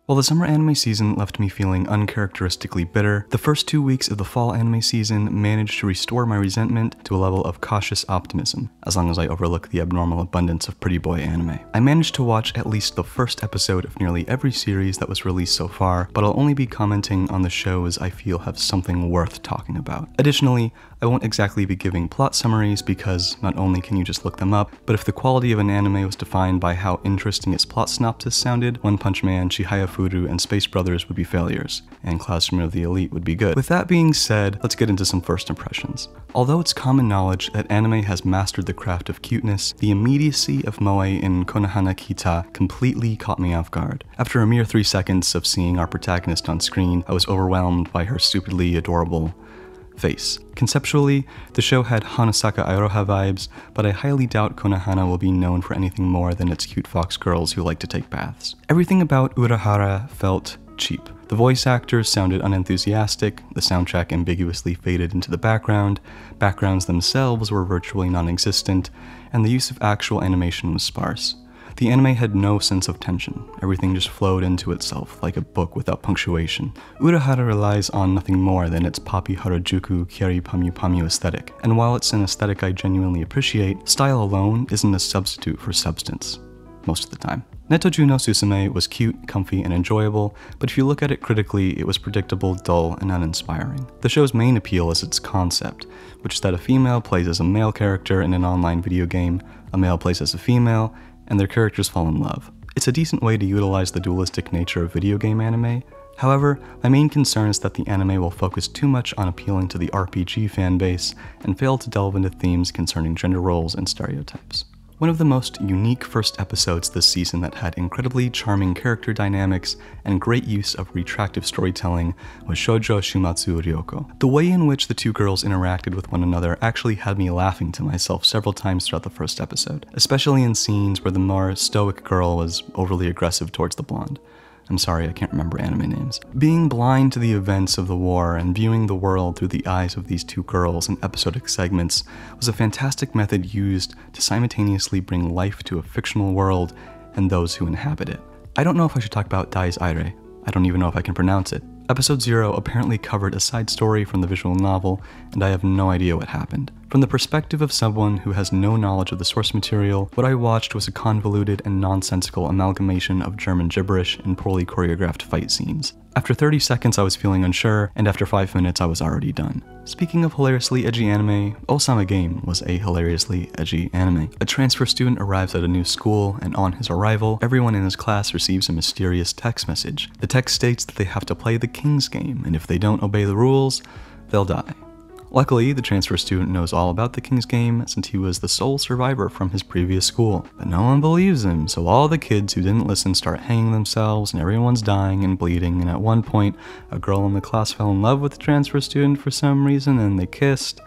While the summer anime season left me feeling uncharacteristically bitter, the first 2 weeks of the fall anime season managed to restore my resentment to a level of cautious optimism, as long as I overlook the abnormal abundance of pretty boy anime. I managed to watch at least the first episode of nearly every series that was released so far, but I'll only be commenting on the shows I feel have something worth talking about. Additionally, I won't exactly be giving plot summaries because not only can you just look them up, but if the quality of an anime was defined by how interesting its plot synopsis sounded, One Punch Man, Chihaya Furu, and Space Brothers would be failures, and Classroom of the Elite would be good. With that being said, let's get into some first impressions. Although it's common knowledge that anime has mastered the craft of cuteness, the immediacy of moe in Konohana Kita completely caught me off guard. After a mere 3 seconds of seeing our protagonist on screen, I was overwhelmed by her stupidly adorable face. Conceptually, the show had Hanasaka Iroha vibes, but I highly doubt Konohana will be known for anything more than its cute fox girls who like to take baths. Everything about Urahara felt cheap. The voice actors sounded unenthusiastic, the soundtrack ambiguously faded into the background, backgrounds themselves were virtually non-existent, and the use of actual animation was sparse. The anime had no sense of tension. Everything just flowed into itself, like a book without punctuation. Urahara relies on nothing more than its poppy Harajuku Kyari Pamyu Pamyu aesthetic, and while it's an aesthetic I genuinely appreciate, style alone isn't a substitute for substance, most of the time. Neto Juno Susume was cute, comfy, and enjoyable, but if you look at it critically, it was predictable, dull, and uninspiring. The show's main appeal is its concept, which is that a female plays as a male character in an online video game, a male plays as a female, and their characters fall in love. It's a decent way to utilize the dualistic nature of video game anime. However, my main concern is that the anime will focus too much on appealing to the RPG fanbase and fail to delve into themes concerning gender roles and stereotypes. One of the most unique first episodes this season that had incredibly charming character dynamics and great use of retractive storytelling was Shoujo Shumatsu Ryoko. The way in which the two girls interacted with one another actually had me laughing to myself several times throughout the first episode, especially in scenes where the more stoic girl was overly aggressive towards the blonde. I'm sorry, I can't remember anime names. Being blind to the events of the war and viewing the world through the eyes of these two girls in episodic segments was a fantastic method used to simultaneously bring life to a fictional world and those who inhabit it. I don't know if I should talk about Dai's Aire. I don't even know if I can pronounce it. Episode 0 apparently covered a side story from the visual novel, and I have no idea what happened. From the perspective of someone who has no knowledge of the source material, what I watched was a convoluted and nonsensical amalgamation of German gibberish and poorly choreographed fight scenes. After 30 seconds I was feeling unsure, and after 5 minutes I was already done. Speaking of hilariously edgy anime, Osama Game was a hilariously edgy anime. A transfer student arrives at a new school, and on his arrival, everyone in his class receives a mysterious text message. The text states that they have to play the King's Game, and if they don't obey the rules, they'll die. Luckily, the transfer student knows all about the King's Game since he was the sole survivor from his previous school. But no one believes him, so all the kids who didn't listen start hanging themselves and everyone's dying and bleeding, and at one point, a girl in the class fell in love with the transfer student for some reason and they kissed.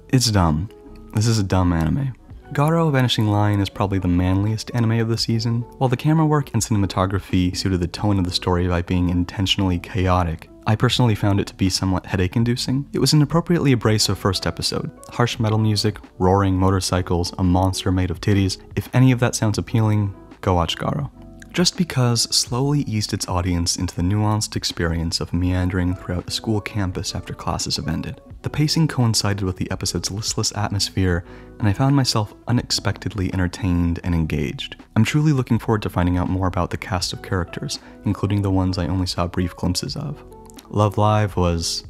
It's dumb. This is a dumb anime. Garo Vanishing Line is probably the manliest anime of the season. While the camera work and cinematography suited the tone of the story by being intentionally chaotic, I personally found it to be somewhat headache-inducing. It was an appropriately abrasive first episode. Harsh metal music, roaring motorcycles, a monster made of titties. If any of that sounds appealing, go watch Garo. Just Because slowly eased its audience into the nuanced experience of meandering throughout the school campus after classes have ended. The pacing coincided with the episode's listless atmosphere, and I found myself unexpectedly entertained and engaged. I'm truly looking forward to finding out more about the cast of characters, including the ones I only saw brief glimpses of. Love Live was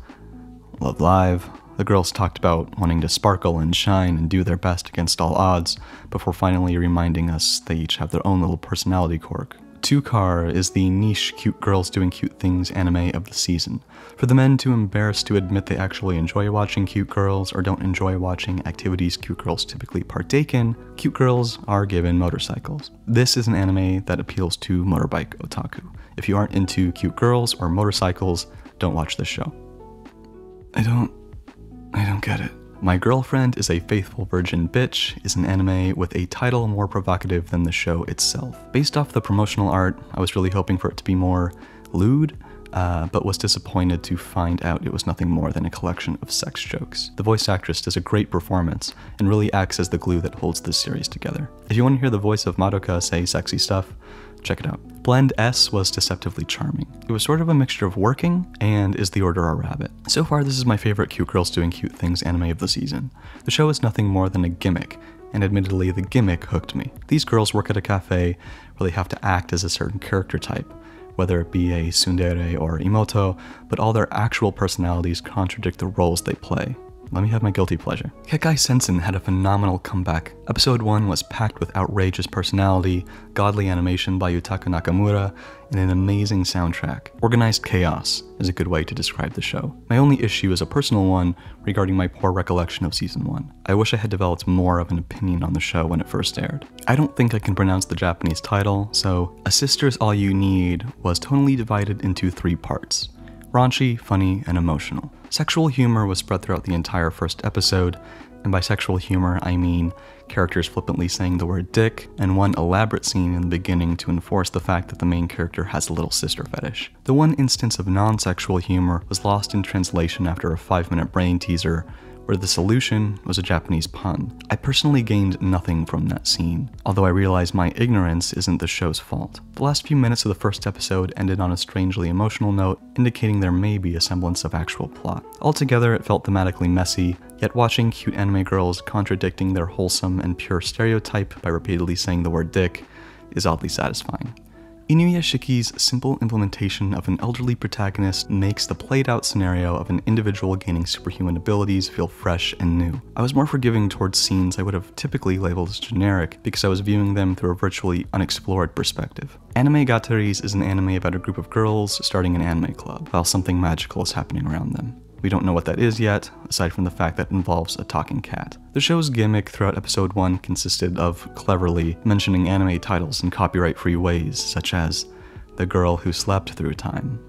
Love Live. The girls talked about wanting to sparkle and shine and do their best against all odds, before finally reminding us they each have their own little personality quirk. Two-Car is the niche cute girls doing cute things anime of the season. For the men too embarrassed to admit they actually enjoy watching cute girls or don't enjoy watching activities cute girls typically partake in, cute girls are given motorcycles. This is an anime that appeals to motorbike otaku. If you aren't into cute girls or motorcycles, don't watch this show. I don't get it. My Girlfriend is a Faithful Virgin Bitch is an anime with a title more provocative than the show itself. Based off the promotional art, I was really hoping for it to be more lewd, but was disappointed to find out it was nothing more than a collection of sex jokes. The voice actress does a great performance and really acts as the glue that holds this series together. If you want to hear the voice of Madoka say sexy stuff, check it out. Blend S was deceptively charming. It was sort of a mixture of working and Is the Order a Rabbit. So far, this is my favorite cute girls doing cute things anime of the season. The show is nothing more than a gimmick, and admittedly the gimmick hooked me. These girls work at a cafe where they have to act as a certain character type, whether it be a tsundere or imoto, but all their actual personalities contradict the roles they play. Let me have my guilty pleasure. Kekkai Sensen had a phenomenal comeback. Episode 1 was packed with outrageous personality, godly animation by Yutaka Nakamura, and an amazing soundtrack. Organized chaos is a good way to describe the show. My only issue is a personal one regarding my poor recollection of season 1. I wish I had developed more of an opinion on the show when it first aired. I don't think I can pronounce the Japanese title, so A Sister's All You Need was tonally divided into 3 parts: raunchy, funny, and emotional. Sexual humor was spread throughout the entire first episode, and by sexual humor I mean characters flippantly saying the word dick, and one elaborate scene in the beginning to enforce the fact that the main character has a little sister fetish. The one instance of non-sexual humor was lost in translation after a 5-minute brain teaser, where the solution was a Japanese pun. I personally gained nothing from that scene, although I realize my ignorance isn't the show's fault. The last few minutes of the first episode ended on a strangely emotional note, indicating there may be a semblance of actual plot. Altogether, it felt thematically messy, yet watching cute anime girls contradicting their wholesome and pure stereotype by repeatedly saying the word dick is oddly satisfying. Inuya Shiki's simple implementation of an elderly protagonist makes the played-out scenario of an individual gaining superhuman abilities feel fresh and new. I was more forgiving towards scenes I would have typically labeled as generic because I was viewing them through a virtually unexplored perspective. Anime Gattaris is an anime about a group of girls starting an anime club, while something magical is happening around them. We don't know what that is yet, aside from the fact that it involves a talking cat. The show's gimmick throughout episode 1 consisted of cleverly mentioning anime titles in copyright-free ways, such as The Girl Who Slept Through Time.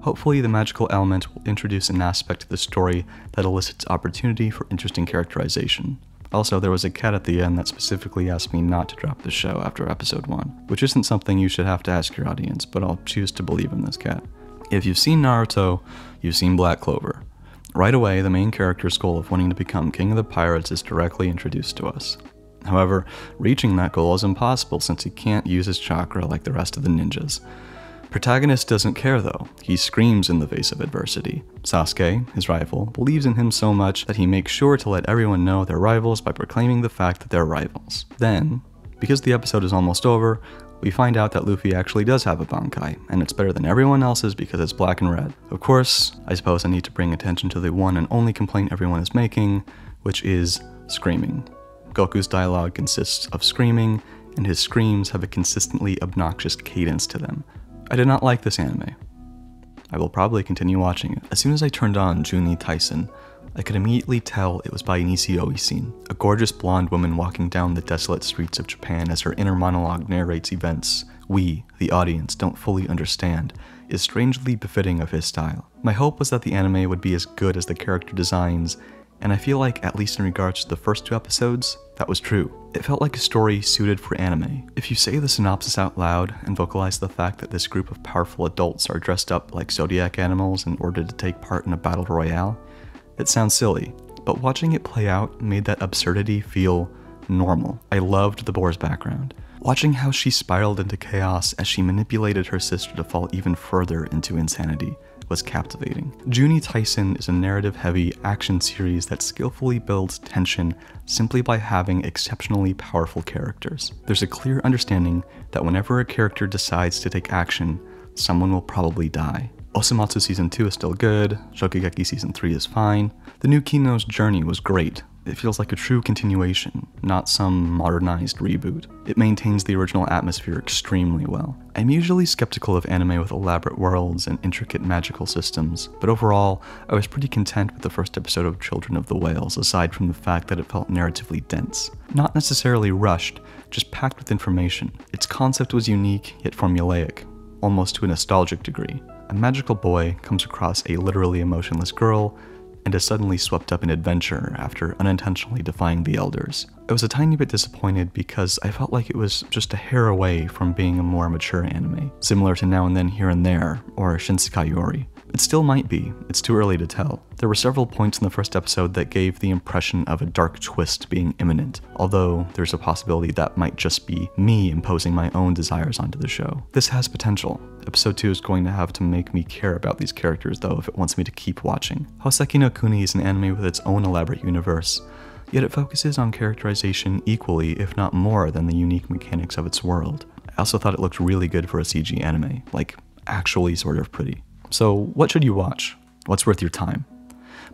Hopefully, the magical element will introduce an aspect to the story that elicits opportunity for interesting characterization. Also, there was a cat at the end that specifically asked me not to drop the show after episode 1, which isn't something you should have to ask your audience, but I'll choose to believe in this cat. If you've seen Naruto, you've seen Black Clover. Right away, the main character's goal of wanting to become king of the pirates is directly introduced to us. However, reaching that goal is impossible since he can't use his chakra like the rest of the ninjas. Protagonist doesn't care though. He screams in the face of adversity. Sasuke, his rival, believes in him so much that he makes sure to let everyone know they're rivals by proclaiming the fact that they're rivals. Then, because the episode is almost over, we find out that Luffy actually does have a Bankai, and it's better than everyone else's because it's black and red. Of course, I suppose I need to bring attention to the one and only complaint everyone is making, which is screaming. Goku's dialogue consists of screaming, and his screams have a consistently obnoxious cadence to them. I did not like this anime. I will probably continue watching it. As soon as I turned on Juni Taisen, I could immediately tell it was by Nisio Isin, a gorgeous blonde woman walking down the desolate streets of Japan as her inner monologue narrates events we, the audience, don't fully understand, is strangely befitting of his style. My hope was that the anime would be as good as the character designs, and I feel like, at least in regards to the first 2 episodes, that was true. It felt like a story suited for anime. If you say the synopsis out loud and vocalize the fact that this group of powerful adults are dressed up like zodiac animals in order to take part in a battle royale, it sounds silly, but watching it play out made that absurdity feel normal. I loved the boar's background. Watching how she spiraled into chaos as she manipulated her sister to fall even further into insanity was captivating. Juni Taisen is a narrative-heavy action series that skillfully builds tension simply by having exceptionally powerful characters. There's a clear understanding that whenever a character decides to take action, someone will probably die. Osamatsu Season 2 is still good, Shokugeki Season 3 is fine. The new Kino's journey was great. It feels like a true continuation, not some modernized reboot. It maintains the original atmosphere extremely well. I'm usually skeptical of anime with elaborate worlds and intricate magical systems, but overall, I was pretty content with the first episode of Children of the Whales, aside from the fact that it felt narratively dense. Not necessarily rushed, just packed with information. Its concept was unique, yet formulaic, almost to a nostalgic degree. A magical boy comes across a literally emotionless girl and is suddenly swept up in adventure after unintentionally defying the elders. I was a tiny bit disappointed because I felt like it was just a hair away from being a more mature anime, similar to Now and Then Here and There or Shinsekai Yori. It still might be, it's too early to tell. There were several points in the first episode that gave the impression of a dark twist being imminent, although there's a possibility that might just be me imposing my own desires onto the show. This has potential. Episode 2 is going to have to make me care about these characters though if it wants me to keep watching. Hoseki no Kuni is an anime with its own elaborate universe, yet it focuses on characterization equally, if not more, than the unique mechanics of its world. I also thought it looked really good for a CG anime, like actually sort of pretty. So what should you watch? What's worth your time?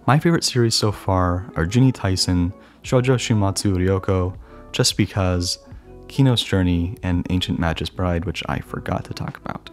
My favorite series so far are Juni Taisen, Shoujo Shumatsu Ryoko, Just Because, Kino's Journey, and Ancient Magus Bride, which I forgot to talk about.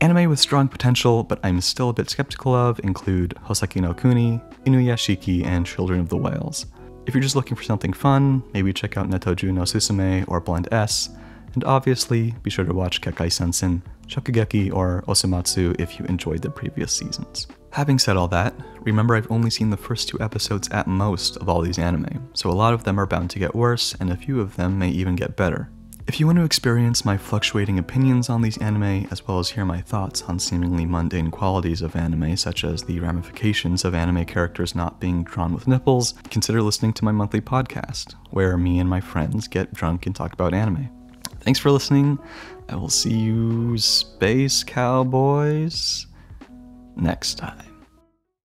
Anime with strong potential, but I'm still a bit skeptical of, include Hoseki no Kuni, Inuyashiki, and Children of the Whales. If you're just looking for something fun, maybe check out Neto no Susume or Blend S, and obviously be sure to watch Kekai Sensen, Shokugeki, or Osamatsu if you enjoyed the previous seasons. Having said all that, remember I've only seen the first 2 episodes at most of all these anime, so a lot of them are bound to get worse, and a few of them may even get better. If you want to experience my fluctuating opinions on these anime, as well as hear my thoughts on seemingly mundane qualities of anime, such as the ramifications of anime characters not being drawn with nipples, consider listening to my monthly podcast, where me and my friends get drunk and talk about anime. Thanks for listening. I will see you, Space Cowboys, next time.